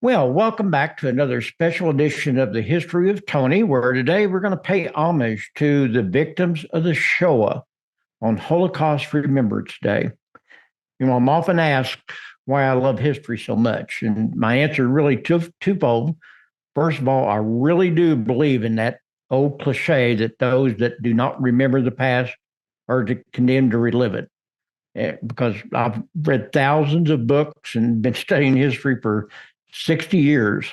Well, welcome back to another special edition of the History of Tony, where today we're going to pay homage to the victims of the Shoah on Holocaust Remembrance Day. I'm often asked why I love history so much, and my answer is really twofold. First of all, I really do believe in that old cliche that those that do not remember the past are condemned to relive it. Because I've read thousands of books and been studying history for 60 years.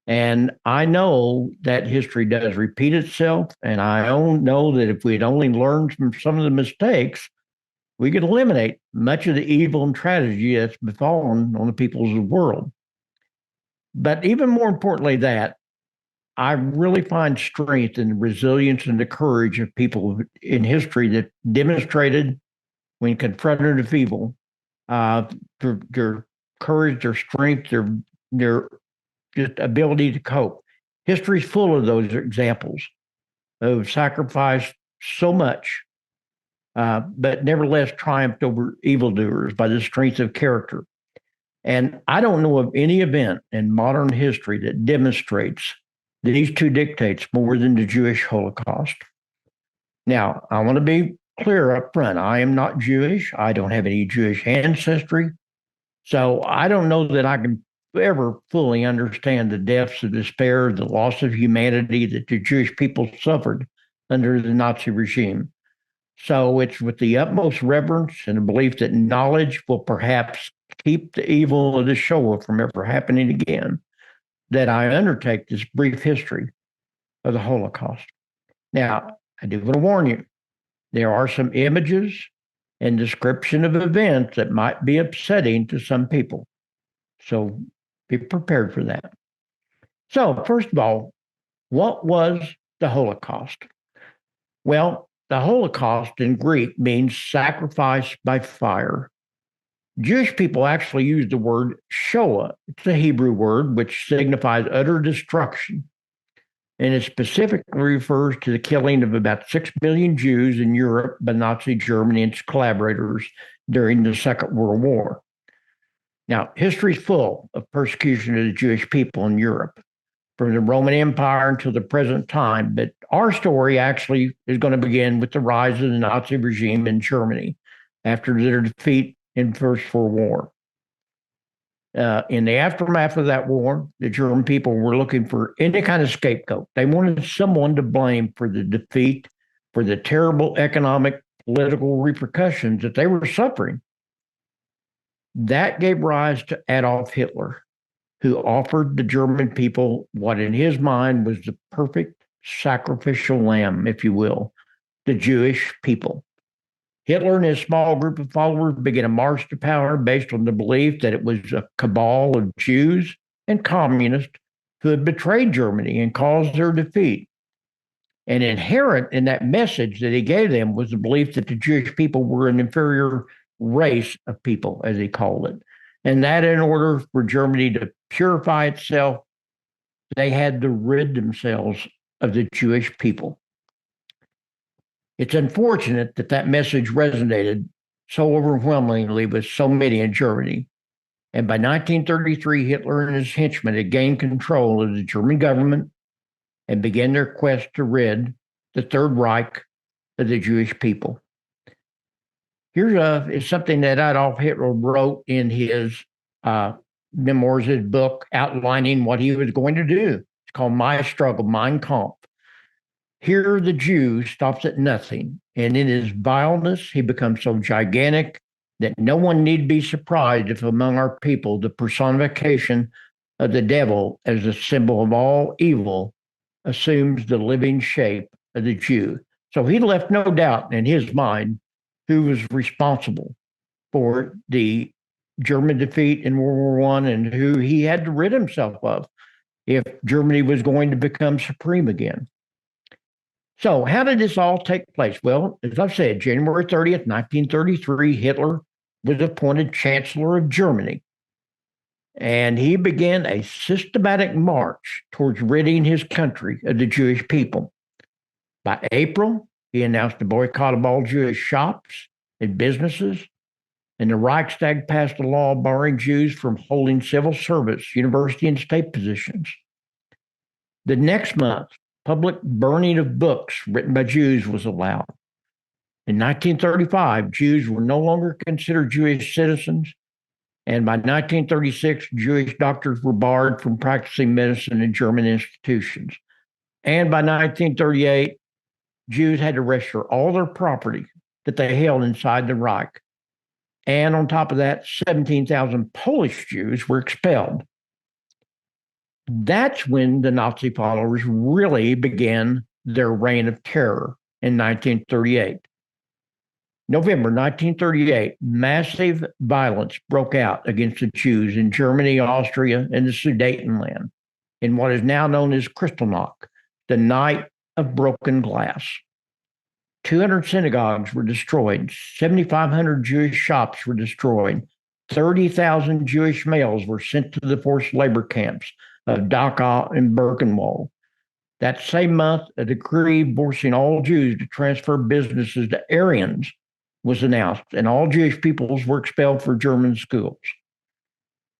And I know that history does repeat itself. And I know that if we'd only learned from some of the mistakes, we could eliminate much of the evil and tragedy that's befallen on the peoples of the world. But even more importantly, that I really find strength in the resilience and the courage of people in history that demonstrated when confronted with evil, their courage, their strength, their just ability to cope. History's full of those examples of sacrifice so much, but nevertheless triumphed over evildoers by the strength of character. And I don't know of any event in modern history that demonstrates these two dictates more than the Jewish Holocaust. Now, I want to be clear up front. I am not Jewish. I don't have any Jewish ancestry. So I don't know that I can ever fully understand the depths of despair, the loss of humanity that the Jewish people suffered under the Nazi regime. So it's with the utmost reverence and a belief that knowledge will perhaps keep the evil of the Shoah from ever happening again that I undertake this brief history of the Holocaust. Now, I do want to warn you, there are some images and description of events that might be upsetting to some people. So be prepared for that. So, first of all, what was the Holocaust? Well, the Holocaust in Greek means sacrifice by fire. Jewish people actually use the word Shoah. It's a Hebrew word which signifies utter destruction. And it specifically refers to the killing of about 6 million Jews in Europe by Nazi Germany and its collaborators during the Second World War. Now, history is full of persecution of the Jewish people in Europe, from the Roman Empire until the present time. But our story actually is going to begin with the rise of the Nazi regime in Germany after their defeat in First World War. In the aftermath of that war, the German people were looking for any kind of scapegoat. They wanted someone to blame for the defeat, for the terrible economic, political repercussions that they were suffering. That gave rise to Adolf Hitler, who offered the German people what in his mind was the perfect sacrificial lamb, if you will, the Jewish people. Hitler and his small group of followers began a march to power based on the belief that it was a cabal of Jews and communists who had betrayed Germany and caused their defeat. And inherent in that message that he gave them was the belief that the Jewish people were an inferior race of people, as he called it. And that in order for Germany to purify itself, they had to rid themselves of the Jewish people. It's unfortunate that that message resonated so overwhelmingly with so many in Germany. And by 1933, Hitler and his henchmen had gained control of the German government and began their quest to rid the Third Reich of the Jewish people. Here's something that Adolf Hitler wrote in his memoirs, his book, outlining what he was going to do. It's called My Struggle, Mein Kampf. Here, the Jew stops at nothing, and in his vileness, he becomes so gigantic that no one need be surprised if among our people the personification of the devil as a symbol of all evil assumes the living shape of the Jew. So he left no doubt in his mind who was responsible for the German defeat in World War I and who he had to rid himself of if Germany was going to become supreme again. So how did this all take place? Well, as I've said, January 30th, 1933, Hitler was appointed Chancellor of Germany. And he began a systematic march towards ridding his country of the Jewish people. By April, he announced a boycott of all Jewish shops and businesses. and the Reichstag passed a law barring Jews from holding civil service, university, and state positions. The next month, public burning of books written by Jews was allowed. In 1935, Jews were no longer considered Jewish citizens, and by 1936, Jewish doctors were barred from practicing medicine in German institutions. And by 1938, Jews had to register all their property that they held inside the Reich. And on top of that, 17,000 Polish Jews were expelled. That's when the Nazi followers really began their reign of terror in 1938. November 1938, massive violence broke out against the Jews in Germany, Austria, and the Sudetenland in what is now known as Kristallnacht, the night of broken glass. 200 synagogues were destroyed, 7,500 Jewish shops were destroyed, 30,000 Jewish males were sent to the forced labor camps of Dachau and Birkenwald. That same month, a decree forcing all Jews to transfer businesses to Aryans was announced, and all Jewish peoples were expelled from German schools.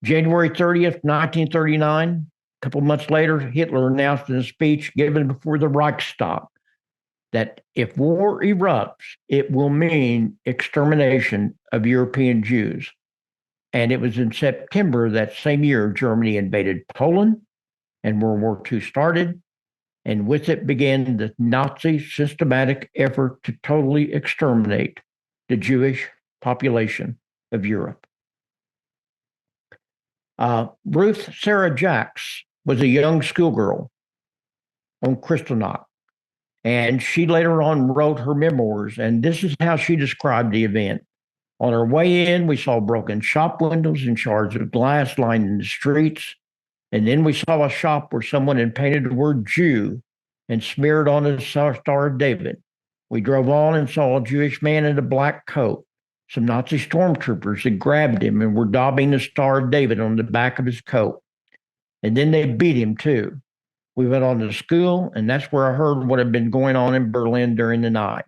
January 30th, 1939, a couple months later, Hitler announced in a speech given before the Reichstag that if war erupts, it will mean extermination of European Jews. And it was in September that same year, Germany invaded Poland and World War II started. And with it began the Nazi systematic effort to totally exterminate the Jewish population of Europe. Ruth Sarah Jacks was a young schoolgirl on Kristallnacht, and she later on wrote her memoirs, and this is how she described the event. On our way in, we saw broken shop windows and shards of glass lining the streets, and then we saw a shop where someone had painted the word Jew and smeared on a Star of David. We drove on and saw a Jewish man in a black coat. Some Nazi stormtroopers had grabbed him and were daubing the Star of David on the back of his coat. And then they beat him too. We went on to school, and that's where I heard what had been going on in Berlin during the night.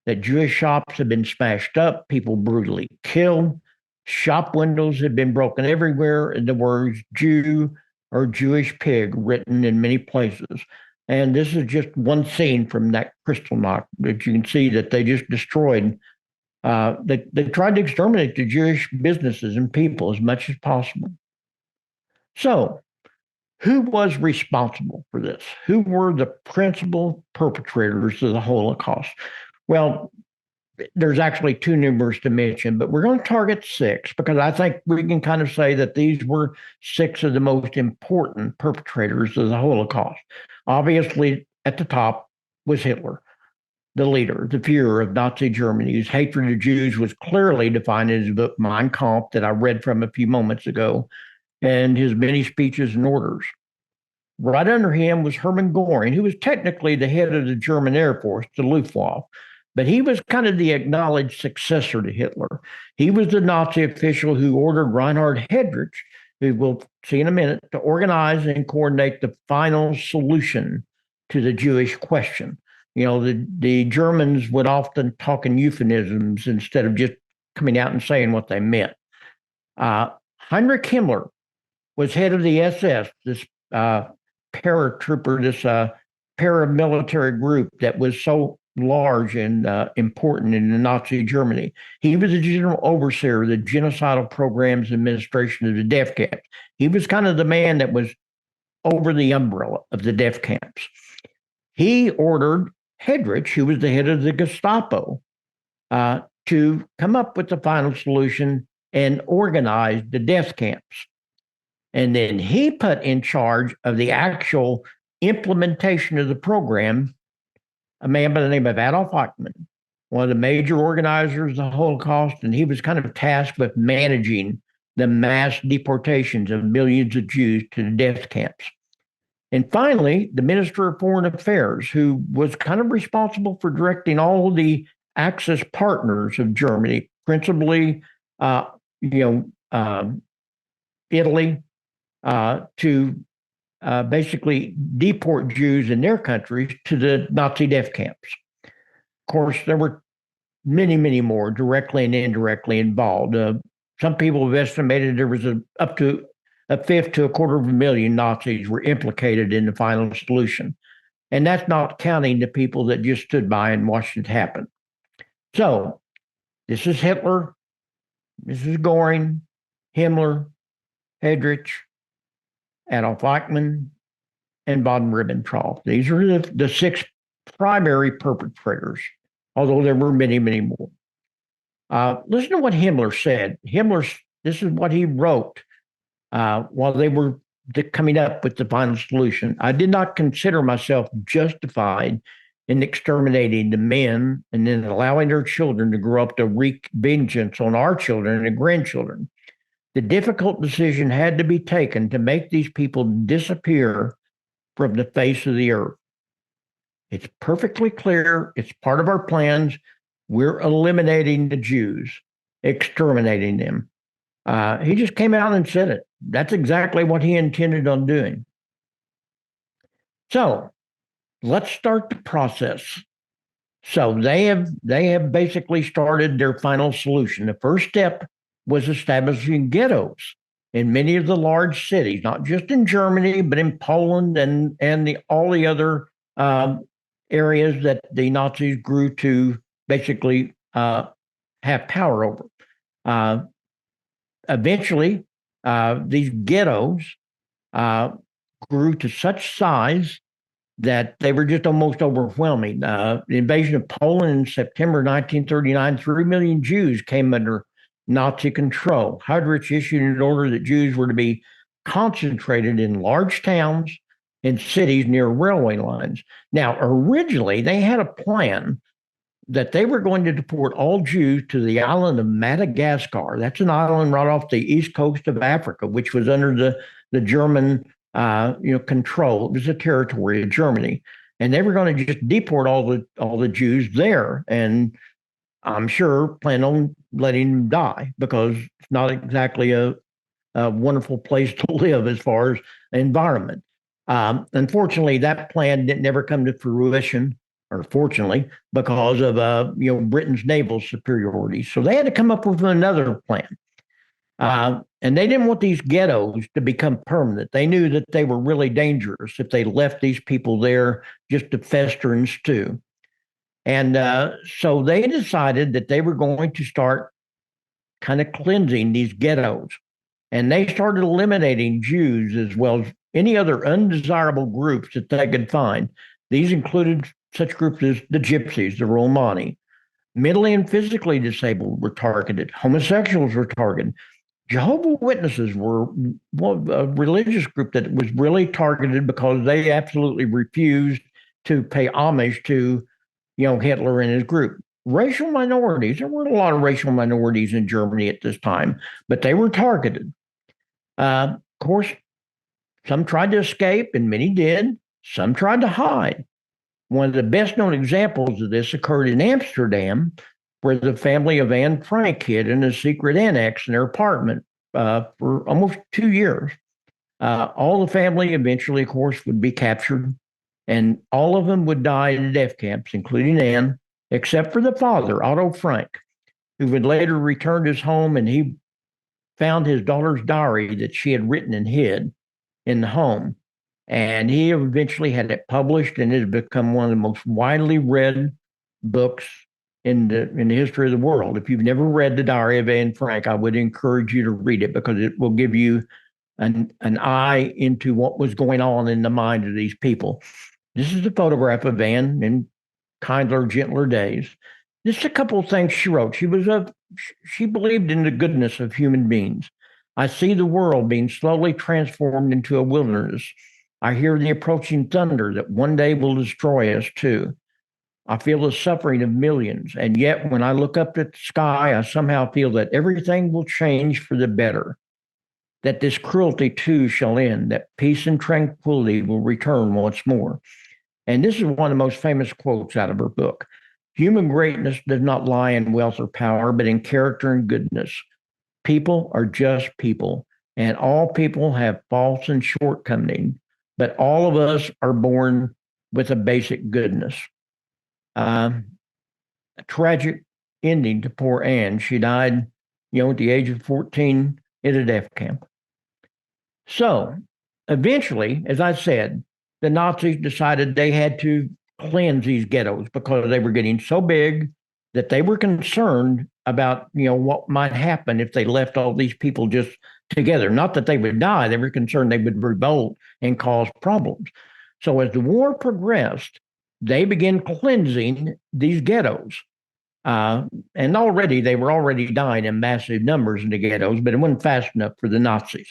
That Jewish shops had been smashed up, people brutally killed, shop windows had been broken everywhere, and the words Jew or Jewish pig written in many places. And this is just one scene from that Kristallnacht that you can see that they just destroyed. They tried to exterminate the Jewish businesses and people as much as possible. So, who was responsible for this? Who were the principal perpetrators of the Holocaust? Well, there's actually too numerous to mention, but we're going to target 6 because I think we can kind of say that these were 6 of the most important perpetrators of the Holocaust. Obviously, at the top was Hitler, the leader, the Führer of Nazi Germany, whose hatred of Jews was clearly defined in his book Mein Kampf that I read from a few moments ago, and his many speeches and orders. Right under him was Hermann Göring, who was technically the head of the German Air Force, the Luftwaffe, but he was kind of the acknowledged successor to Hitler. He was the Nazi official who ordered Reinhard Heydrich, who we'll see in a minute, to organize and coordinate the final solution to the Jewish question. You know, the Germans would often talk in euphemisms instead of just coming out and saying what they meant. Heinrich Himmler was head of the SS, this paratrooper, this paramilitary group that was so large and important in the Nazi Germany. He was the general overseer of the genocidal programs administration of the death camps. He was kind of the man that was over the umbrella of the death camps. He ordered Heydrich, who was the head of the Gestapo, to come up with the final solution and organize the death camps. And then he put in charge of the actual implementation of the program a man by the name of Adolf Eichmann, one of the major organizers of the Holocaust, and he was kind of tasked with managing the mass deportations of millions of Jews to the death camps. And finally, the Minister of Foreign Affairs, who was kind of responsible for directing all the Axis partners of Germany, principally, Italy, to basically deport Jews in their countries to the Nazi death camps. Of course, there were many, many more directly and indirectly involved. Some people have estimated there was up to a fifth to a quarter of a million Nazis were implicated in the final solution. And that's not counting the people that just stood by and watched it happen. So this is Hitler, this is Goring, Himmler, Heydrich, Adolf Eichmann, and von Ribbentrop. These are the six primary perpetrators, although there were many, many more. Listen to what Himmler said. This is what he wrote while they were coming up with the final solution. I did not consider myself justified in exterminating the men and then allowing their children to grow up to wreak vengeance on our children and grandchildren. The difficult decision had to be taken to make these people disappear from the face of the earth. It's perfectly clear. It's part of our plans. We're eliminating the Jews, exterminating them. He just came out and said it. That's exactly what he intended on doing. So let's start the process. So they have basically started their final solution. The first step was establishing ghettos in many of the large cities, not just in Germany, but in Poland and all the other areas that the Nazis grew to basically have power over. Eventually, these ghettos grew to such size that they were just almost overwhelming. The invasion of Poland in September 1939, 3 million Jews came under Nazi control. Heydrich issued an order that Jews were to be concentrated in large towns and cities near railway lines. Now, originally, they had a plan that they were going to deport all Jews to the island of Madagascar. That's an island right off the east coast of Africa, which was under the German control. It was a territory of Germany, and they were going to just deport all the Jews there, and I'm sure plan on letting them die because it's not exactly a wonderful place to live as far as environment. Unfortunately, that plan didn't never come to fruition, or fortunately, because of Britain's naval superiority. So they had to come up with another plan. And they didn't want these ghettos to become permanent. They knew that they were really dangerous if they left these people there just to fester and stew. And so they decided that they were going to start kind of cleansing these ghettos. And they started eliminating Jews as well as any other undesirable groups that they could find. These included such groups as the Gypsies, the Romani. Mentally and physically disabled were targeted. Homosexuals were targeted. Jehovah's Witnesses were a religious group that was really targeted because they absolutely refused to pay homage to, Hitler and his group. Racial minorities, there weren't a lot of racial minorities in Germany at this time, but they were targeted. Of course, some tried to escape, and many did. Some tried to hide. One of the best known examples of this occurred in Amsterdam, where the family of Anne Frank hid in a secret annex in their apartment for almost 2 years. All the family eventually, of course, would be captured, and all of them would die in death camps, including Anne, except for the father, Otto Frank, who would later return to his home, and he found his daughter's diary that she had written and hid in the home. And he eventually had it published, and it has become one of the most widely read books in the history of the world. If you've never read the Diary of Anne Frank, I would encourage you to read it because it will give you an eye into what was going on in the mind of these people. This is a photograph of Anne in kinder, gentler days. Just a couple of things she wrote. She believed in the goodness of human beings. I see the world being slowly transformed into a wilderness. I hear the approaching thunder that one day will destroy us too. I feel the suffering of millions, and yet when I look up at the sky, I somehow feel that everything will change for the better, that this cruelty too shall end, that peace and tranquility will return once more. And this is one of the most famous quotes out of her book. Human greatness does not lie in wealth or power, but in character and goodness. People are just people, and all people have faults and shortcomings, but all of us are born with a basic goodness. Tragic, ending to poor Anne. She died, at the age of 14 in a death camp. So eventually, as I said, the Nazis decided they had to cleanse these ghettos because they were getting so big that they were concerned about, what might happen if they left all these people just together. Not that they would die, they were concerned they would revolt and cause problems. So as the war progressed, they began cleansing these ghettos. And already they were already dying in massive numbers in the ghettos, but it wasn't fast enough for the Nazis.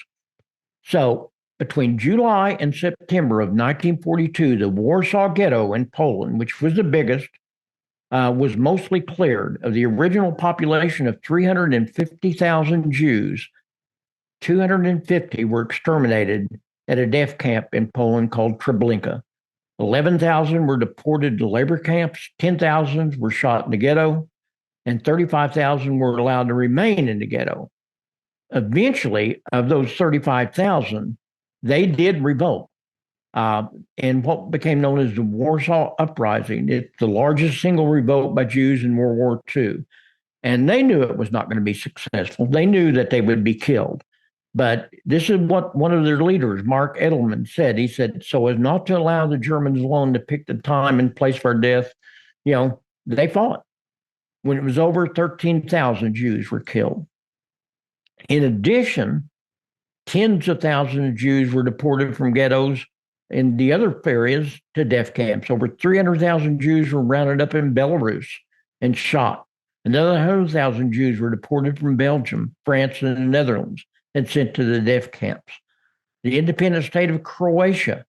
So between July and September of 1942, the Warsaw Ghetto in Poland, which was the biggest, was mostly cleared. Of the original population of 350,000 Jews, 250 were exterminated at a death camp in Poland called Treblinka. 11,000 were deported to labor camps, 10,000 were shot in the ghetto, and 35,000 were allowed to remain in the ghetto. Eventually, of those 35,000, they did revolt. And what became known as the Warsaw Uprising. It's the largest single revolt by Jews in World War II. And they knew it was not going to be successful. They knew that they would be killed. But this is what one of their leaders, Mark Edelman, said. He said, so as not to allow the Germans alone to pick the time and place for death, they fought. When it was over, 13,000 Jews were killed. In addition, tens of thousands of Jews were deported from ghettos in the other areas to death camps. Over 300,000 Jews were rounded up in Belarus and shot. Another 100,000 Jews were deported from Belgium, France, and the Netherlands and sent to the death camps. The independent state of Croatia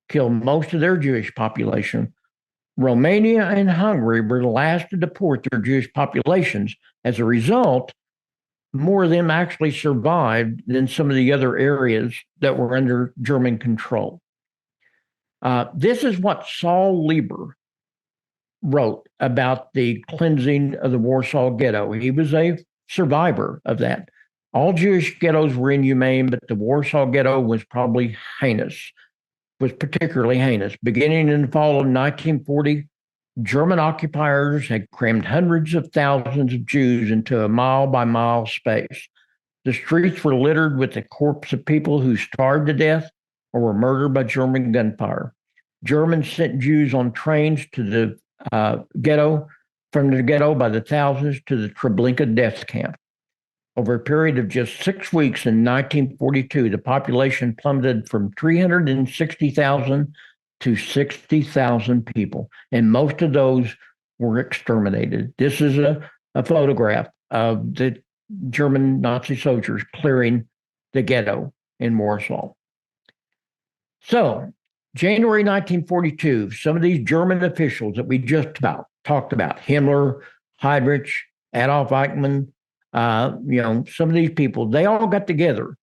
killed most of their Jewish population. Romania and Hungary were the last to deport their Jewish populations. As a result, more of them actually survived than some of the other areas that were under German control. This is what Saul Lieber wrote about the cleansing of the Warsaw Ghetto. He was a survivor of that. All Jewish ghettos were inhumane, but the Warsaw Ghetto was probably particularly heinous. Beginning in the fall of 1940, German occupiers had crammed hundreds of thousands of Jews into a mile-by-mile space. The streets were littered with the corpses of people who starved to death or were murdered by German gunfire. Germans sent Jews on trains to the ghetto, from the ghetto by the thousands to the Treblinka death camp. Over a period of just 6 weeks in 1942, the population plummeted from 360,000 to 60,000 people, and most of those were exterminated. This is a photograph of the German Nazi soldiers clearing the ghetto in Warsaw. So, January 1942, some of these German officials that we just talked about, Himmler, Heydrich, Adolf Eichmann, some of these people, they all got together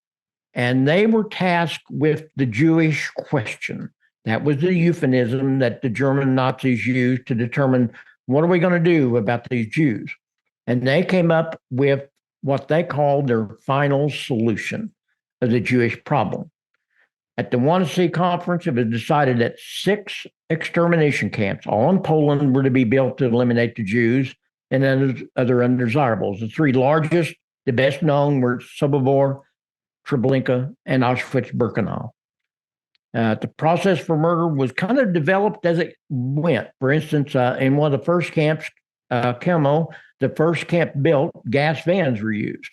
and they were tasked with the Jewish question. That was the euphemism that the German Nazis used to determine what are we going to do about these Jews. And they came up with what they called their final solution of the Jewish problem. At the Wannsee Conference, it was decided that 6 extermination camps, all in Poland, were to be built to eliminate the Jews and then other undesirables. The 3 largest, the best known, were Sobibor, Treblinka, and Auschwitz-Birkenau. The process for murder was kind of developed as it went. For instance, in one of the first camps, Kelmo, the first camp built, gas vans were used.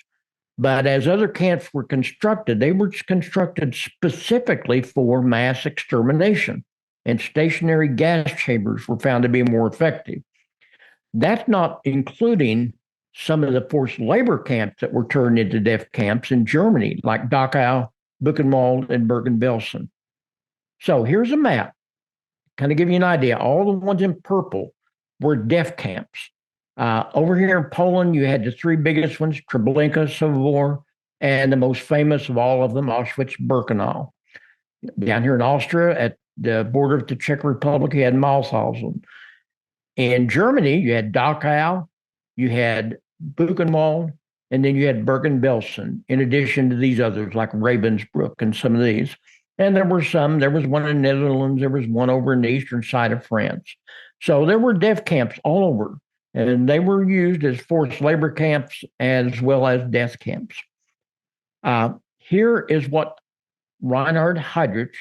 But as other camps were constructed, they were constructed specifically for mass extermination, and stationary gas chambers were found to be more effective. That's not including some of the forced labor camps that were turned into death camps in Germany, like Dachau, Buchenwald, and Bergen-Belsen. So here's a map, kind of give you an idea. All the ones in purple were death camps. Over here in Poland, you had the 3 biggest ones, Treblinka, Sobibor, and the most famous of all of them, Auschwitz-Birkenau. Down here in Austria, at the border of the Czech Republic, you had Mauthausen. In Germany, you had Dachau, you had Buchenwald, and then you had Bergen-Belsen, in addition to these others like Ravensbrück and some of these. And there was one in the Netherlands, there was one over in the eastern side of France. So there were death camps all over. and they were used as forced labor camps as well as death camps. Here is what Reinhard Heydrich,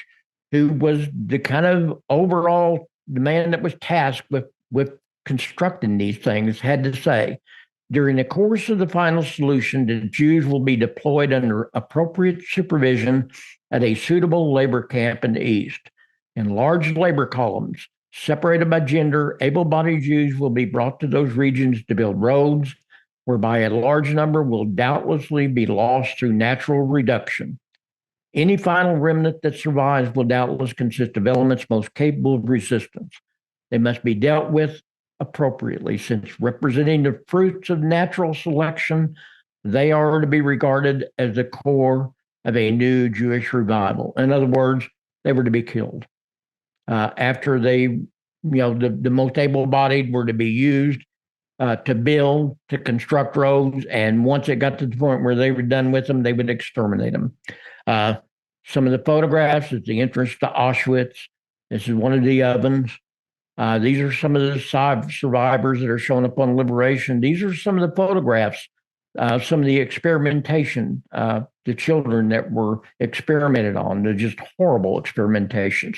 who was the kind of overall the man that was tasked with constructing these things, had to say. During the course of the final solution, the Jews will be deployed under appropriate supervision at a suitable labor camp in the East. In large labor columns, separated by gender, able bodied Jews will be brought to those regions to build roads, whereby a large number will doubtlessly be lost through natural reduction. Any final remnant that survives will doubtless consist of elements most capable of resistance. They must be dealt with appropriately, since representing the fruits of natural selection, they are to be regarded as the core of a new Jewish revival. In other words, they were to be killed. After they, the most able-bodied were to be used to build, to construct roads, and once it got to the point where they were done with them, they would exterminate them. Some of the photographs is the entrance to Auschwitz. This is one of the ovens. These are some of the survivors that are showing up on Liberation. These are some of the photographs, some of the experimentation, the children that were experimented on. They're just horrible experimentations.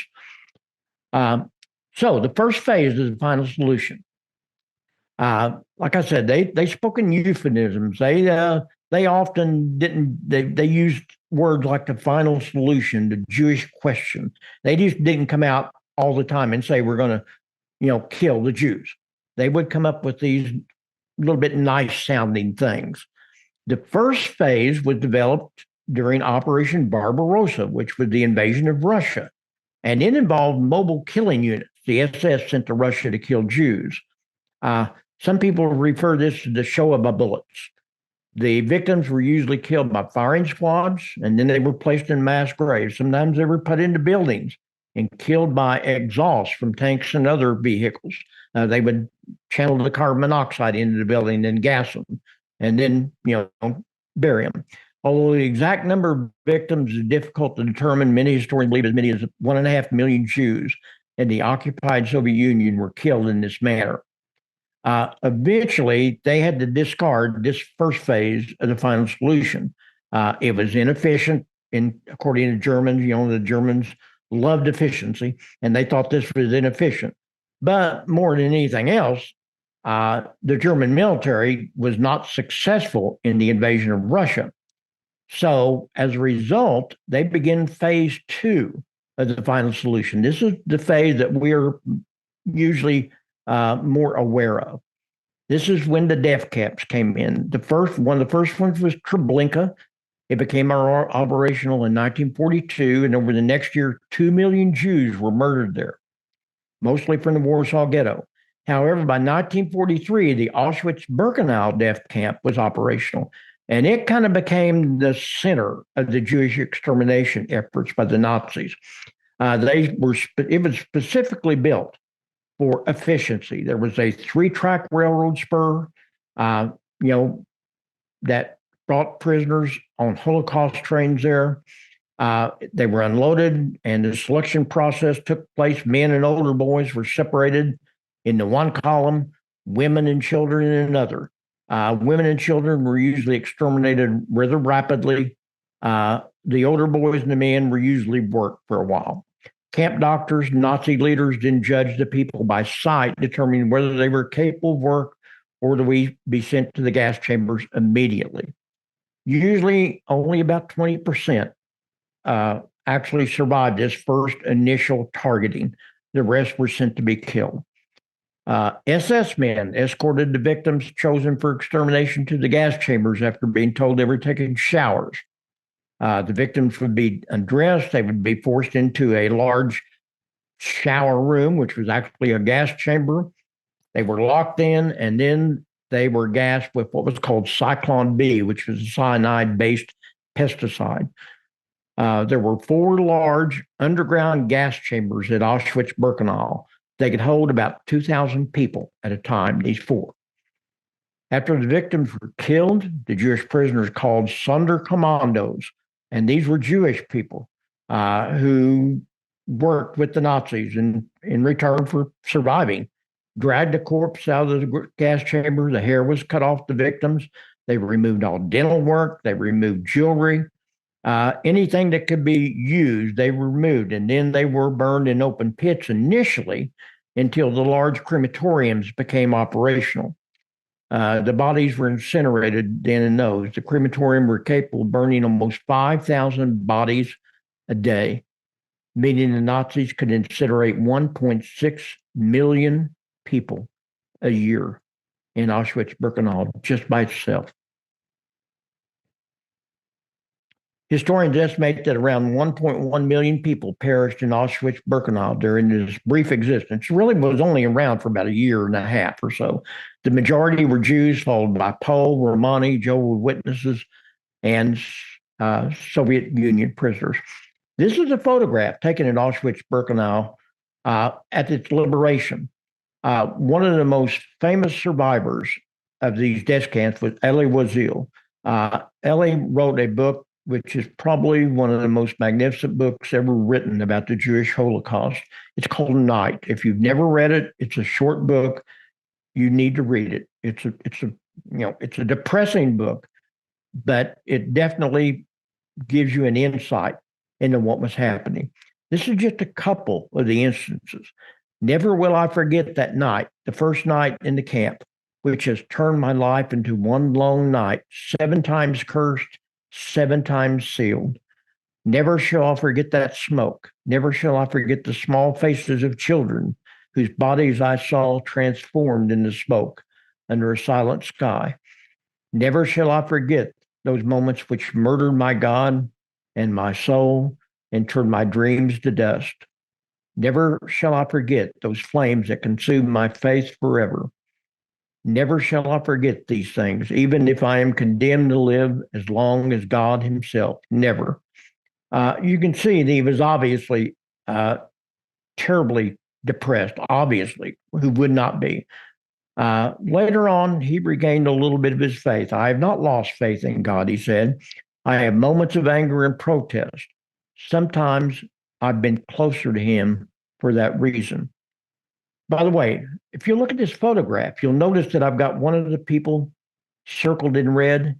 So the first phase is the final solution. Like I said, they spoke in euphemisms. They often didn't. They used words like the final solution, the Jewish question. They just didn't come out all the time and say we're going to, kill the Jews. They would come up with these little bit nice sounding things. The first phase was developed during Operation Barbarossa, which was the invasion of Russia, and it involved mobile killing units. The SS sent to Russia to kill Jews. Some people refer this to the Shoah by bullets. The victims were usually killed by firing squads, and then they were placed in mass graves. Sometimes they were put into buildings and killed by exhaust from tanks and other vehicles. They would channel the carbon monoxide into the building and gas them, and then bury them. Although the exact number of victims is difficult to determine, many historians believe as many as 1.5 million Jews in the occupied Soviet Union were killed in this manner. Eventually, they had to discard this first phase of the final solution. It was inefficient, according to Germans. The Germans loved efficiency, and they thought this was inefficient. But more than anything else, the German military was not successful in the invasion of Russia. So, as a result, they begin phase 2 of the final solution. This is the phase that we're usually more aware of. This is when the death camps came in. One of the first ones was Treblinka. It became operational in 1942, and over the next year, 2 million Jews were murdered there, mostly from the Warsaw Ghetto. However, by 1943, the Auschwitz-Birkenau death camp was operational, and it kind of became the center of the Jewish extermination efforts by the Nazis. It was specifically built for efficiency. There was a 3-track railroad spur, that brought prisoners on Holocaust trains there. They were unloaded, and the selection process took place. Men and older boys were separated into one column, women and children in another. Women and children were usually exterminated rather rapidly. The older boys and the men were usually worked for a while. Camp doctors, Nazi leaders didn't judge the people by sight, determining whether they were capable of work or to be sent to the gas chambers immediately. Usually only about 20% actually survived this first initial targeting. The rest were sent to be killed. SS men escorted the victims chosen for extermination to the gas chambers after being told they were taking showers. The victims would be undressed. They would be forced into a large shower room, which was actually a gas chamber. They were locked in, and then they were gassed with what was called Cyclone B, which was a cyanide-based pesticide. There were 4 large underground gas chambers at Auschwitz-Birkenau. They could hold about 2,000 people at a time, these 4. After the victims were killed, the Jewish prisoners called Sonderkommandos, and these were Jewish people who worked with the Nazis in return for surviving. dragged the corpse out of the gas chamber. The hair was cut off the victims. They removed all dental work. They removed jewelry. Anything that could be used, they removed. And then they were burned in open pits initially until the large crematoriums became operational. The bodies were incinerated then and those. The crematorium were capable of burning almost 5,000 bodies a day, meaning the Nazis could incinerate 1.6 million people a year in Auschwitz-Birkenau just by itself. Historians estimate that around 1.1 million people perished in Auschwitz-Birkenau during this brief existence. It really was only around for about a year and a half or so. The majority were Jews, followed by Pole, Romani, Jehovah's Witnesses, and Soviet Union prisoners. This is a photograph taken at Auschwitz-Birkenau at its liberation. One of the most famous survivors of these death camps was Elie Wiesel. Elie wrote a book which is probably one of the most magnificent books ever written about the Jewish Holocaust. It's called Night. If you've never read it, it's a short book. You need to read it. It's a depressing book, but it definitely gives you an insight into what was happening. This is just a couple of the instances. Never will I forget that night, the first night in the camp, which has turned my life into one long night, 7 times cursed, 7 times sealed. Never shall I forget that smoke. Never shall I forget the small faces of children whose bodies I saw transformed into smoke under a silent sky. Never shall I forget those moments which murdered my God and my soul and turned my dreams to dust. Never shall I forget those flames that consumed my faith forever. Never shall I forget these things, even if I am condemned to live as long as God himself. Never. You can see that he was obviously terribly depressed, obviously. Who would not be? Later on, he regained a little bit of his faith. I have not lost faith in God, he said. I have moments of anger and protest. Sometimes I've been closer to him for that reason. By the way, if you look at this photograph, you'll notice that I've got one of the people circled in red.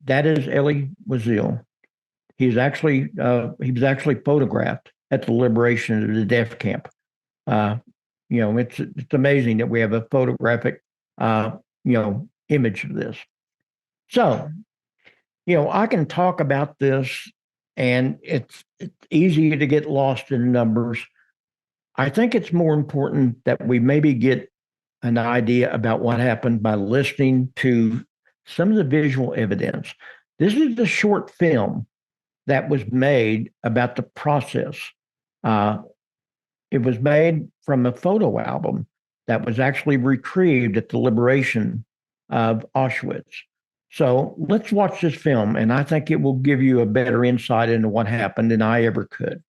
That is Elie Wiesel. He was actually photographed at the liberation of the death camp. It's amazing that we have a photographic image of this. So, I can talk about this, and it's easy to get lost in numbers. I think it's more important that we maybe get an idea about what happened by listening to some of the visual evidence. This is the short film that was made about the process. It was made from a photo album that was actually retrieved at the liberation of Auschwitz. So let's watch this film, and I think it will give you a better insight into what happened than I ever could.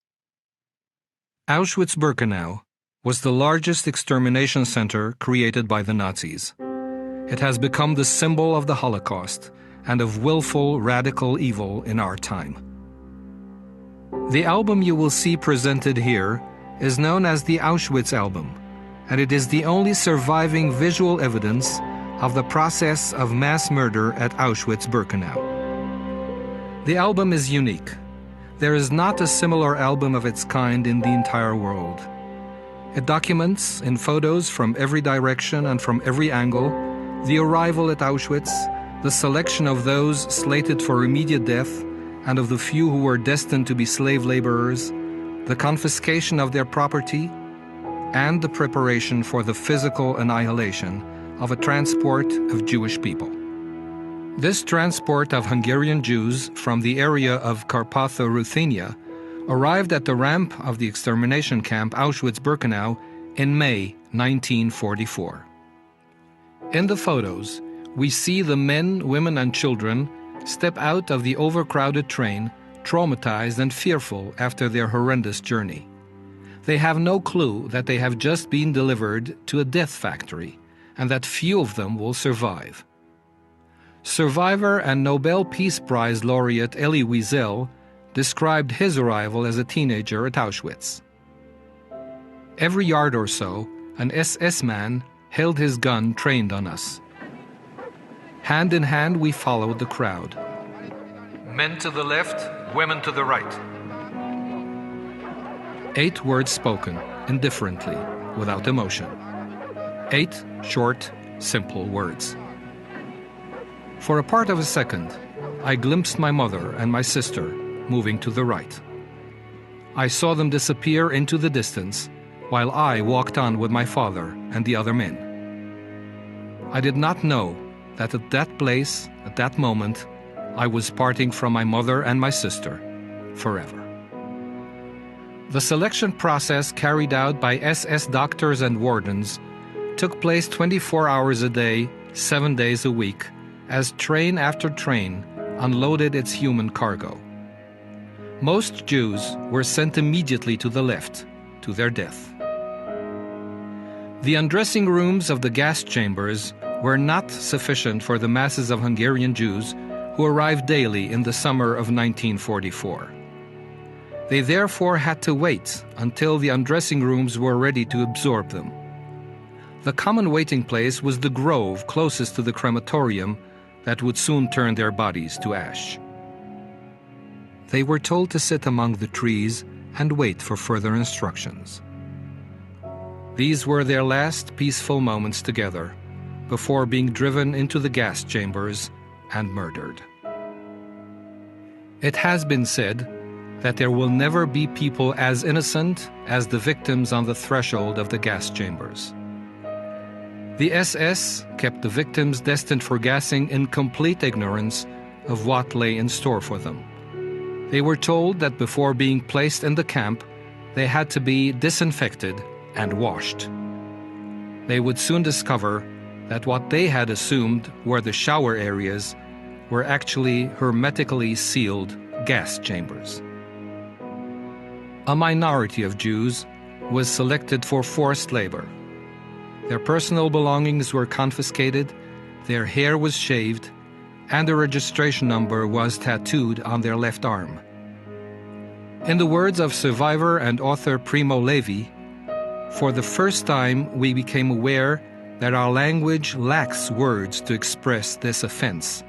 Auschwitz-Birkenau was the largest extermination center created by the Nazis. It has become the symbol of the Holocaust and of willful radical evil in our time. The album you will see presented here is known as the Auschwitz album, and it is the only surviving visual evidence of the process of mass murder at Auschwitz-Birkenau. The album is unique. There is not a similar album of its kind in the entire world. It documents, in photos from every direction and from every angle, the arrival at Auschwitz, the selection of those slated for immediate death, and of the few who were destined to be slave laborers, the confiscation of their property, and the preparation for the physical annihilation of a transport of Jewish people. This transport of Hungarian Jews from the area of Carpatho-Ruthenia arrived at the ramp of the extermination camp Auschwitz-Birkenau in May 1944. In the photos, we see the men, women, and children step out of the overcrowded train, traumatized and fearful after their horrendous journey. They have no clue that they have just been delivered to a death factory and that few of them will survive. Survivor and Nobel Peace Prize laureate Elie Wiesel described his arrival as a teenager at Auschwitz. Every yard or so, an SS man held his gun trained on us. Hand in hand, we followed the crowd. Men to the left, women to the right. 8 words spoken, indifferently, without emotion. 8 short, simple words. For a part of a second, I glimpsed my mother and my sister moving to the right. I saw them disappear into the distance, while I walked on with my father and the other men. I did not know that at that place, at that moment, I was parting from my mother and my sister forever. The selection process carried out by SS doctors and wardens took place 24 hours a day, 7 days a week, as train after train unloaded its human cargo. Most Jews were sent immediately to the left, to their death. The undressing rooms of the gas chambers were not sufficient for the masses of Hungarian Jews who arrived daily in the summer of 1944. They therefore had to wait until the undressing rooms were ready to absorb them. The common waiting place was the grove closest to the crematorium that would soon turn their bodies to ash. They were told to sit among the trees and wait for further instructions. These were their last peaceful moments together before being driven into the gas chambers and murdered. It has been said that there will never be people as innocent as the victims on the threshold of the gas chambers. The SS kept the victims destined for gassing in complete ignorance of what lay in store for them. They were told that before being placed in the camp, they had to be disinfected and washed. They would soon discover that what they had assumed were the shower areas were actually hermetically sealed gas chambers. A minority of Jews was selected for forced labor. Their personal belongings were confiscated, their hair was shaved, and a registration number was tattooed on their left arm. In the words of survivor and author Primo Levi, "For the first time we became aware that our language lacks words to express this offense,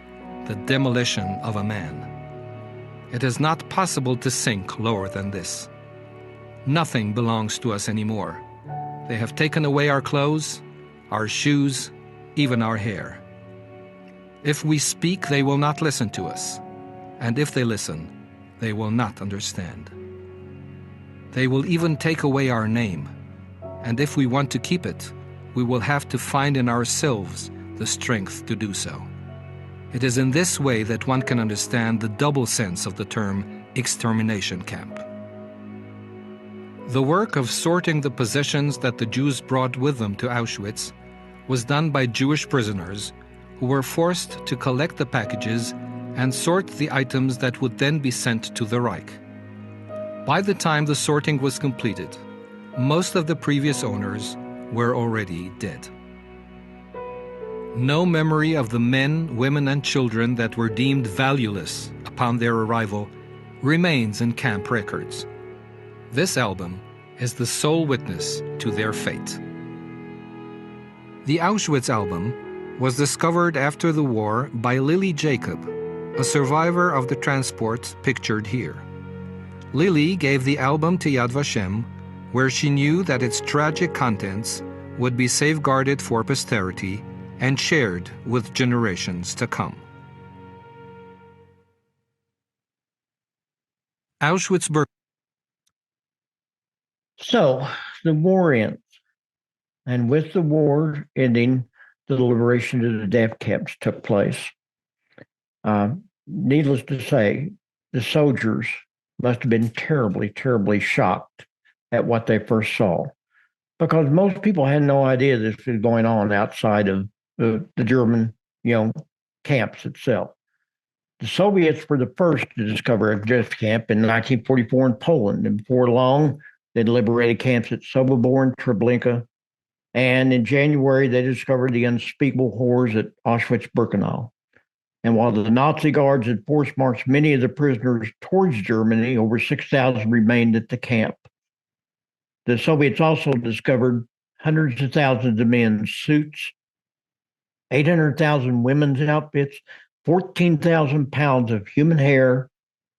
the demolition of a man. It is not possible to sink lower than this. Nothing belongs to us anymore. They have taken away our clothes, our shoes, even our hair. If we speak, they will not listen to us, and if they listen, they will not understand. They will even take away our name, and if we want to keep it, we will have to find in ourselves the strength to do so." It is in this way that one can understand the double sense of the term extermination camp. The work of sorting the possessions that the Jews brought with them to Auschwitz was done by Jewish prisoners who were forced to collect the packages and sort the items that would then be sent to the Reich. By the time the sorting was completed, most of the previous owners were already dead. No memory of the men, women, and children that were deemed valueless upon their arrival remains in camp records. This album is the sole witness to their fate. The Auschwitz album was discovered after the war by Lily Jacob, a survivor of the transport pictured here. Lily gave the album to Yad Vashem, where she knew that its tragic contents would be safeguarded for posterity and shared with generations to come. Auschwitz-Birkenau. So the war ends, and with the war ending, the liberation of the death camps took place. Needless to say, the soldiers must have been terribly, terribly shocked at what they first saw, because most people had no idea this was going on outside of the German, camps itself. The Soviets were the first to discover a death camp in 1944 in Poland, and before long, they liberated camps at Sobibor and Treblinka, and in January, they discovered the unspeakable horrors at Auschwitz-Birkenau. And while the Nazi guards had force-marched many of the prisoners towards Germany, over 6,000 remained at the camp. The Soviets also discovered hundreds of thousands of men's suits, 800,000 women's outfits, 14,000 pounds of human hair,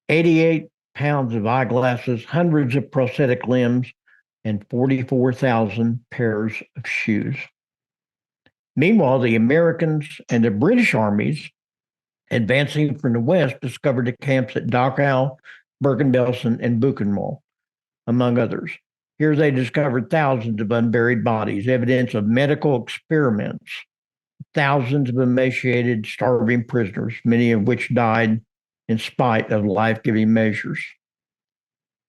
88 pounds of eyeglasses, hundreds of prosthetic limbs, and 44,000 pairs of shoes. Meanwhile, the Americans and the British armies advancing from the west discovered the camps at Dachau, Bergen-Belsen, and Buchenwald, among others. Here they discovered thousands of unburied bodies, evidence of medical experiments, thousands of emaciated, starving prisoners, many of which died in spite of life-giving measures.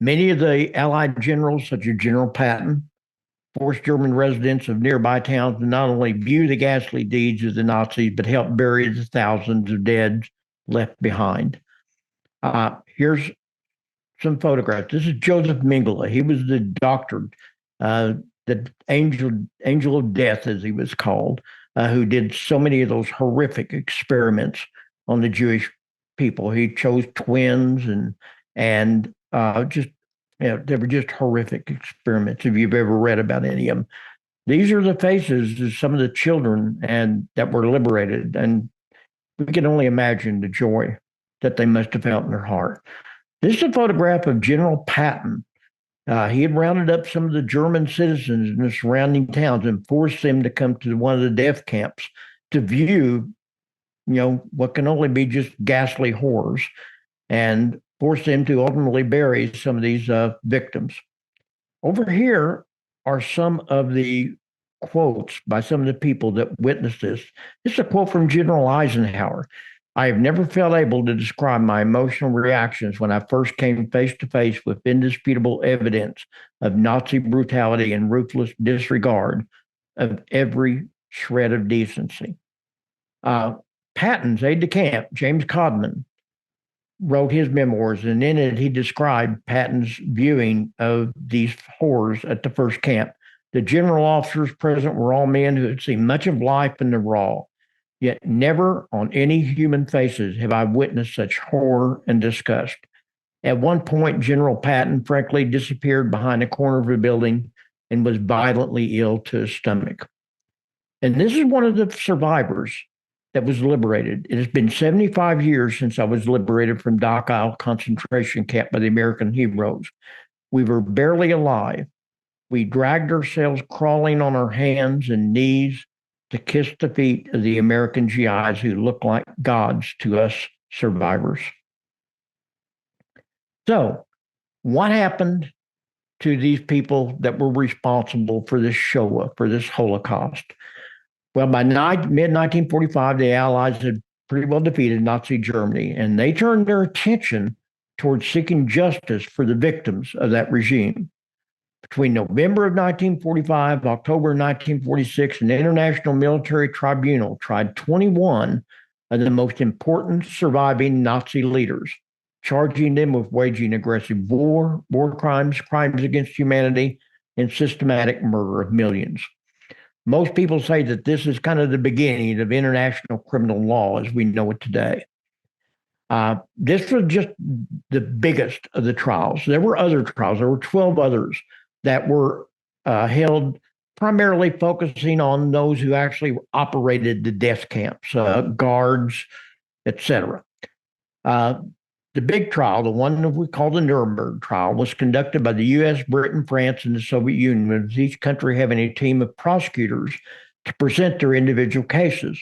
Many of the Allied generals, such as General Patton, forced German residents of nearby towns to not only view the ghastly deeds of the Nazis, but help bury the thousands of dead left behind. Here's some photographs. This is Joseph Mengele. He was the doctor, the angel of death, as he was called, who did so many of those horrific experiments on the Jewish people. He chose twins and just they were just horrific experiments. If you've ever read about any of them, these are the faces of some of the children and that were liberated, and we can only imagine the joy that they must have felt in their heart. This is a photograph of General Patton. He had rounded up some of the German citizens in the surrounding towns and forced them to come to one of the death camps to view, what can only be just ghastly horrors, and forced them to ultimately bury some of these victims. Over here are some of the quotes by some of the people that witnessed this. This is a quote from General Eisenhower. I have never felt able to describe my emotional reactions when I first came face to face with indisputable evidence of Nazi brutality and ruthless disregard of every shred of decency. Patton's aide-de-camp, James Codman, wrote his memoirs, and in it he described Patton's viewing of these horrors at the first camp. The general officers present were all men who had seen much of life in the raw, yet never on any human faces have I witnessed such horror and disgust. At one point, General Patton frankly disappeared behind a corner of a building and was violently ill to his stomach. And this is one of the survivors that was liberated. It has been 75 years since I was liberated from Dachau concentration camp by the American heroes. We were barely alive. We dragged ourselves crawling on our hands and knees to kiss the feet of the American GIs who looked like gods to us survivors. So, what happened to these people that were responsible for this Shoah, for this Holocaust? Well, by mid-1945, the Allies had pretty well defeated Nazi Germany, and they turned their attention towards seeking justice for the victims of that regime. Between November of 1945, October 1946, an international military tribunal tried 21 of the most important surviving Nazi leaders, charging them with waging aggressive war crimes, crimes against humanity, and systematic murder of millions. Most people say that this is kind of the beginning of international criminal law as we know it today. This was just the biggest of the trials. There were other trials. There were 12 others that were held primarily focusing on those who actually operated the death camps, guards, etc. The big trial, the one that we call the Nuremberg trial, was conducted by the U.S., Britain, France, and the Soviet Union, with each country having a team of prosecutors to present their individual cases.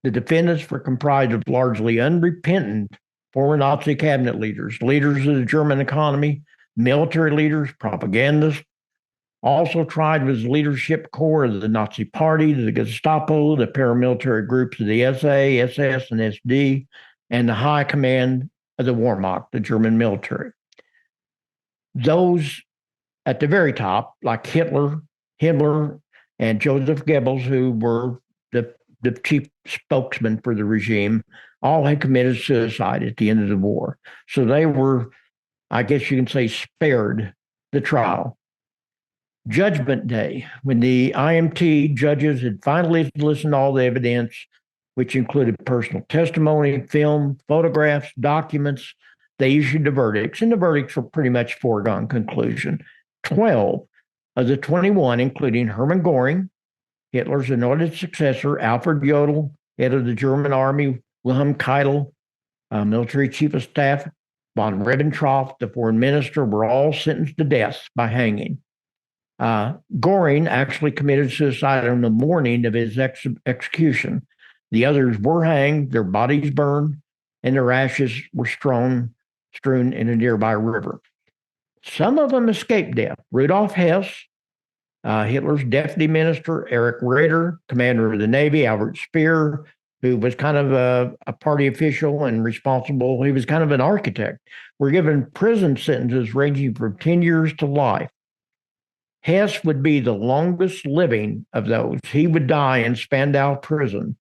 The defendants were comprised of largely unrepentant former Nazi cabinet leaders, leaders of the German economy, military leaders, propagandists. Also tried was the leadership corps of the Nazi Party, the Gestapo, the paramilitary groups of the SA, SS, and SD, and the high command of the Wehrmacht, the German military. Those at the very top, like Hitler, Himmler, and Joseph Goebbels, who were the chief spokesman for the regime, all had committed suicide at the end of the war. So they were, I guess you can say, spared the trial. Judgment Day, when the IMT judges had finally listened to all the evidence, which included personal testimony, film, photographs, documents, they issued the verdicts, and the verdicts were pretty much foregone conclusion. 12 Of the 21, including Hermann Goring, Hitler's anointed successor, Alfred Jodl, head of the German army, Wilhelm Keitel, military chief of staff, von Ribbentrop, the foreign minister, were all sentenced to death by hanging. Goring actually committed suicide on the morning of his execution. The others were hanged, their bodies burned, and their ashes were strewn in a nearby river. Some of them escaped death. Rudolf Hess, Hitler's deputy minister, Erich Raeder, commander of the Navy, Albert Speer, who was kind of a party official and responsible. He was kind of an architect, were given prison sentences ranging from 10 years to life. Hess would be the longest living of those. He would die in Spandau prison.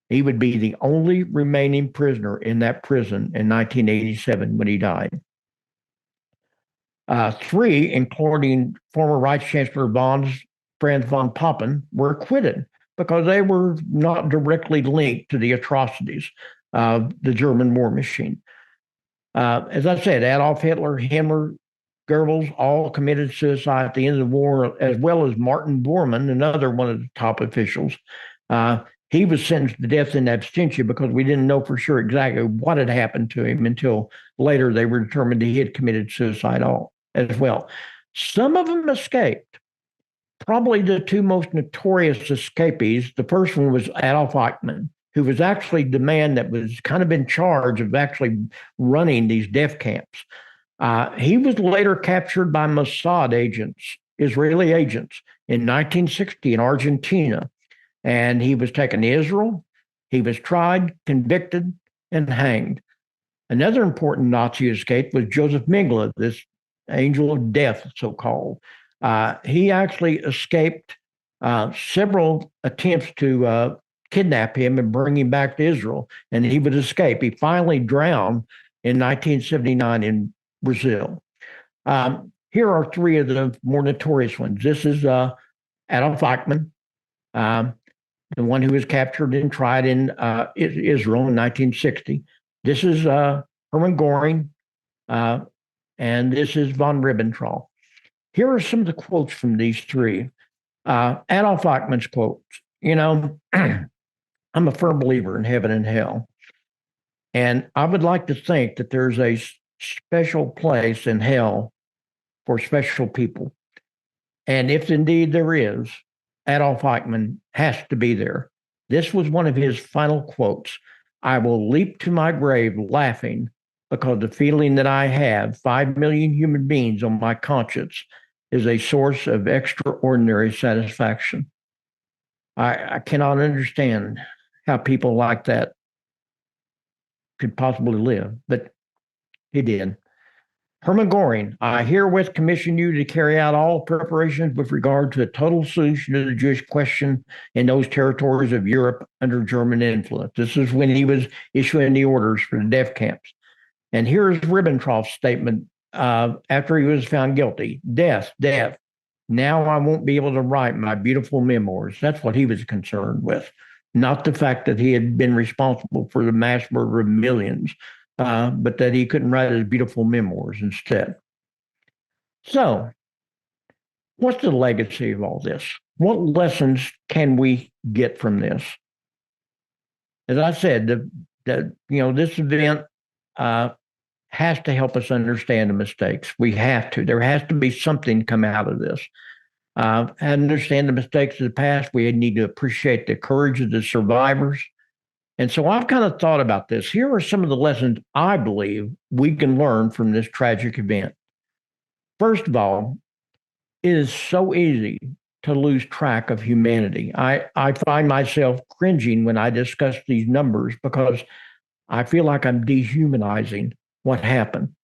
He would be the only remaining prisoner in that prison in 1987 when he died. Three, including former Vice Chancellor Franz von Papen, were acquitted because they were not directly linked to the atrocities of the German war machine. As I said, Adolf Hitler, Himmler, Goebbels all committed suicide at the end of the war, as well as Martin Bormann, another one of the top officials. He was sentenced to death in absentia because we didn't know for sure exactly what had happened to him until later they were determined he had committed suicide as well. Some of them escaped. Probably the two most notorious escapees, the first one was Adolf Eichmann, who was actually the man that was kind of in charge of actually running these death camps. He was later captured by Mossad agents, Israeli agents, in 1960 in Argentina. And he was taken to Israel. He was tried, convicted, and hanged. Another important Nazi escape was Joseph Mengele, this angel of death, so-called. He actually escaped several attempts to kidnap him and bring him back to Israel, and he would escape. He finally drowned in 1979 in Brazil. Here are three of the more notorious ones. This is Adolf Eichmann, the one who was captured and tried in Israel in 1960. This is Hermann Goring, and this is von Ribbentrop. Here are some of the quotes from these three. Adolf Eichmann's quotes. I'm a firm believer in heaven and hell. And I would like to think that there's a special place in hell for special people. And if indeed there is, Adolf Eichmann has to be there. This was one of his final quotes. I will leap to my grave laughing because the feeling that I have 5 million human beings on my conscience is a source of extraordinary satisfaction. I cannot understand how people like that could possibly live, but he did. Hermann Goring, I herewith commission you to carry out all preparations with regard to a total solution to the Jewish question in those territories of Europe under German influence. This is when he was issuing the orders for the death camps. And here's Ribbentrop's statement after he was found guilty. Death, death. Now I won't be able to write my beautiful memoirs. That's what he was concerned with, not the fact that he had been responsible for the mass murder of millions, but that he couldn't write his beautiful memoirs instead. So, what's the legacy of all this? What lessons can we get from this? As I said, this event has to help us understand the mistakes. We have to. There has to be something come out of this. And understand the mistakes of the past. We need to appreciate the courage of the survivors. And so I've kind of thought about this. Here are some of the lessons I believe we can learn from this tragic event. First of all, it is so easy to lose track of humanity. I find myself cringing when I discuss these numbers because I feel like I'm dehumanizing what happened.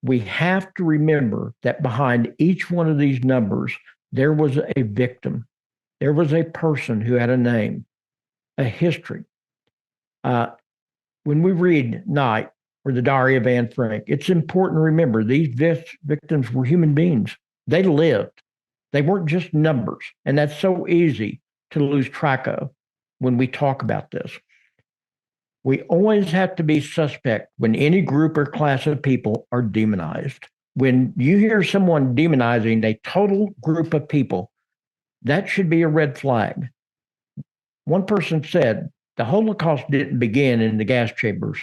We have to remember that behind each one of these numbers, there was a victim. There was a person who had a name, a history. When we read Night or the Diary of Anne Frank, it's important to remember these victims were human beings. They lived. They weren't just numbers. And that's so easy to lose track of when we talk about this. We always have to be suspect when any group or class of people are demonized. When you hear someone demonizing a total group of people, that should be a red flag. One person said, the Holocaust didn't begin in the gas chambers,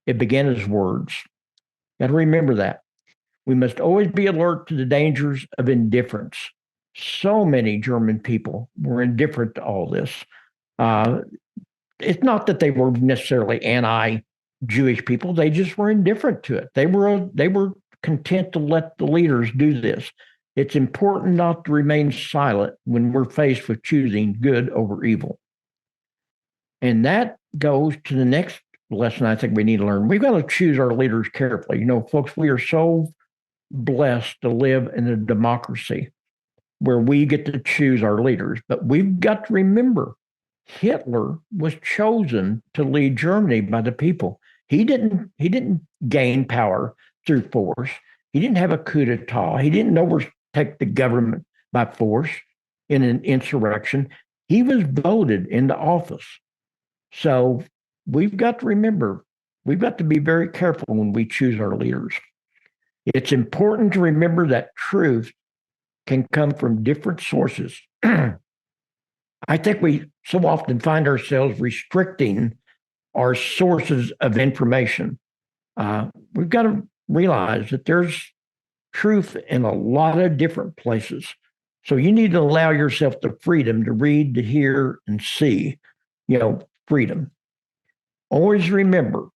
it began as words. Got to remember that. We must always be alert to the dangers of indifference. So many German people were indifferent to all this. Uh, it's not that they were necessarily anti-Jewish people; they just were indifferent to it. They were content to let the leaders do this. It's important not to remain silent when we're faced with choosing good over evil. And that goes to the next lesson I think we need to learn. We've got to choose our leaders carefully. You know, folks, we are so blessed to live in a democracy where we get to choose our leaders. But we've got to remember Hitler was chosen to lead Germany by the people. He didn't gain power through force. He didn't have a coup d'etat. He didn't overtake the government by force in an insurrection. He was voted into office. So we've got to remember, we've got to be very careful when we choose our leaders. It's important to remember that truth can come from different sources. I think we so often find ourselves restricting our sources of information. We've got to realize that there's truth in a lot of different places. So you need to allow yourself the freedom to read, to hear, and see, freedom. Always remember,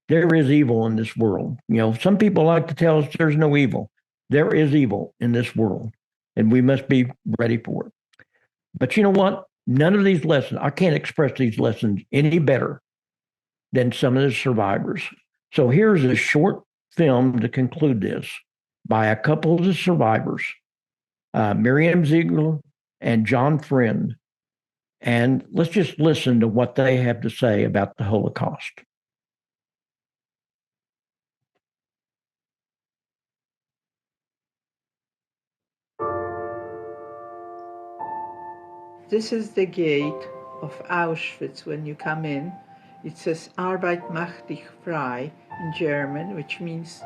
there is evil in this world. Some people like to tell us there's no evil. There is evil in this world, and we must be ready for it. But you know what? None of these lessons, I can't express these lessons any better than some of the survivors. So here's a short film to conclude this by a couple of the survivors, Miriam Ziegler and John Friend. And let's just listen to what they have to say about the Holocaust. This is the gate of Auschwitz when you come in. It says Arbeit macht dich frei in German, which means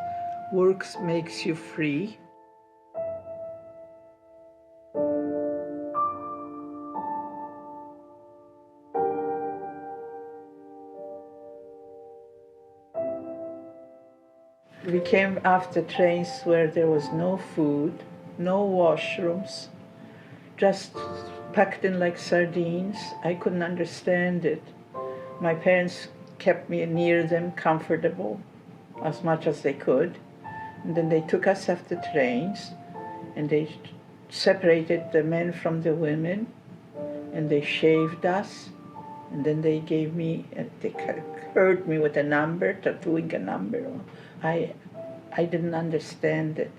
works makes you free. We came after trains where there was no food, no washrooms, just packed in like sardines. I couldn't understand it. My parents kept me near them, comfortable, as much as they could. And then they took us off the trains, and they separated the men from the women, and they shaved us, and then they gave me, they hurt me with a number, tattooing a number. I didn't understand it.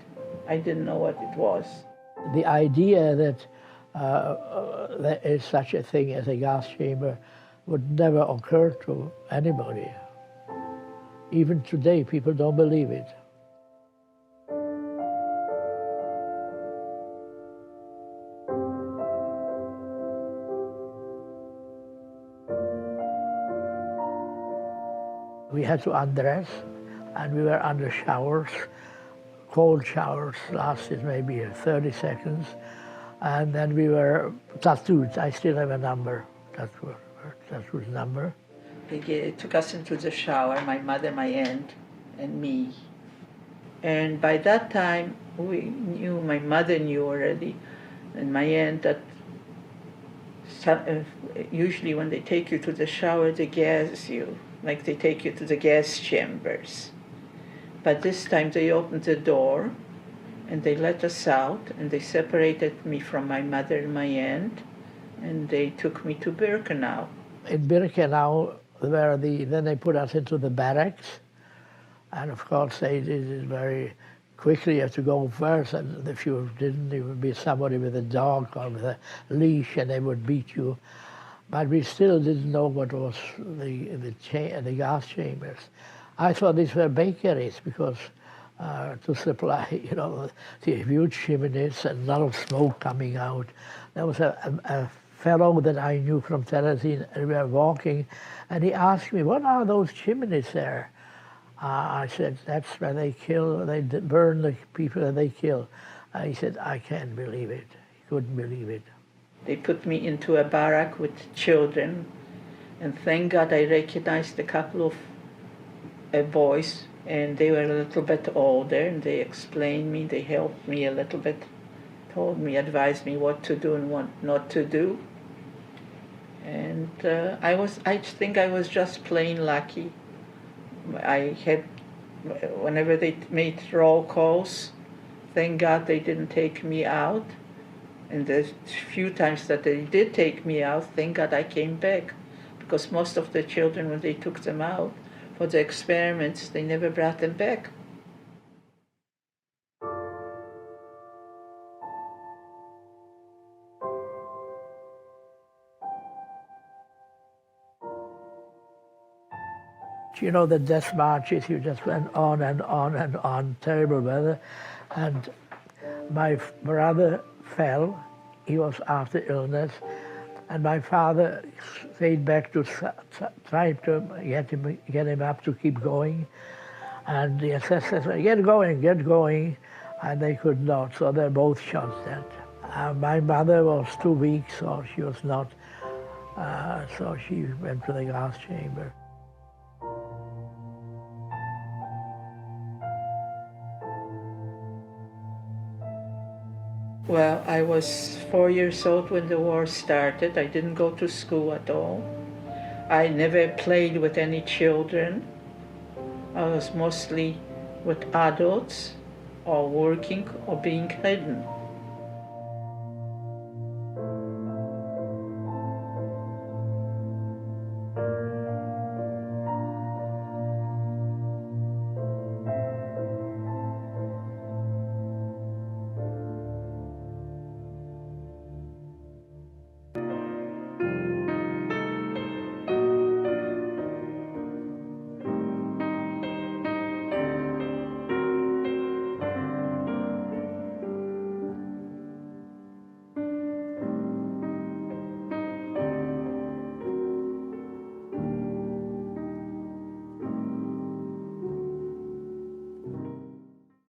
I didn't know what it was. The idea that there is such a thing as a gas chamber would never occur to anybody. Even today, people don't believe it. We had to undress, and we were under showers. Cold showers lasted maybe 30 seconds. And then we were tattooed. I still have a number, tattooed number. They took us into the shower, my mother, my aunt, and me. And by that time, my mother knew already, and my aunt, that usually when they take you to the shower, they gas you, like they take you to the gas chambers. But this time they opened the door, and they let us out, and they separated me from my mother and my aunt, and they took me to Birkenau. In Birkenau, then they put us into the barracks, and of course they did it very quickly. You have to go first, and if you didn't, it would be somebody with a dog or with a leash, and they would beat you. But we still didn't know what was the gas chambers. I thought these were bakeries because to supply, the huge chimneys and a lot of smoke coming out. There was a fellow that I knew from Tennessee, and we were walking, and he asked me, "What are those chimneys there?" I said, that's where they kill, they burn the people that they kill. And he said, I can't believe it. He couldn't believe it. They put me into a barrack with children, and thank God I recognized a couple of boys, and they were a little bit older, and they explained me, they helped me a little bit, told me, advised me what to do and what not to do. And I think I was just plain lucky. I had, whenever they made roll calls, thank God they didn't take me out. And the few times that they did take me out, thank God I came back. Because most of the children, when they took them out for the experiments, they never brought them back. You know, the death marches, you just went on and on and on, terrible weather. And my brother fell. He was after illness. And my father stayed back to try to get him up to keep going. And the assessors said, get going. And they could not, so they're both shot dead. My mother was 2 weeks, so she was not, so she went to the gas chamber. Well, I was 4 years old when the war started. I didn't go to school at all. I never played with any children. I was mostly with adults or working or being hidden.